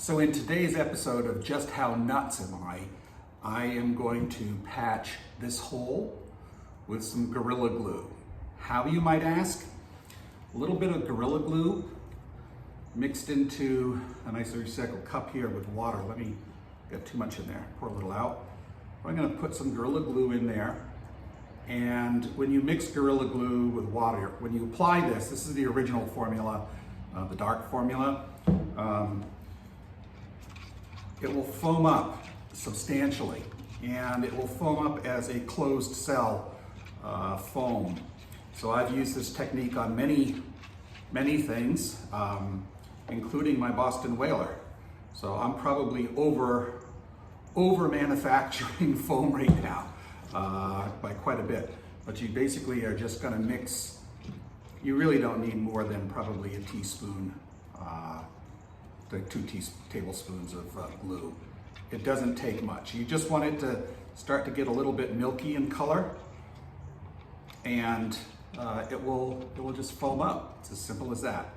So in today's episode of Just How Nuts Am I am going to patch this hole with some Gorilla Glue. How, you might ask? A little bit of Gorilla Glue mixed into a nice recycled cup here with water. Let me get too much in there, pour a little out. I'm gonna put some Gorilla Glue in there. And when you mix Gorilla Glue with water, when you apply this is the original formula, the dark formula, it will foam up substantially, and it will foam up as a closed cell foam. So I've used this technique on many things, including my Boston whaler. So I'm probably over manufacturing foam right now by quite a bit. But you basically are just going to mix. You really don't need more than probably a teaspoon, to 2 tablespoons of glue. It doesn't take much. You just want it to start to get a little bit milky in color, and it will just foam up. It's as simple as that.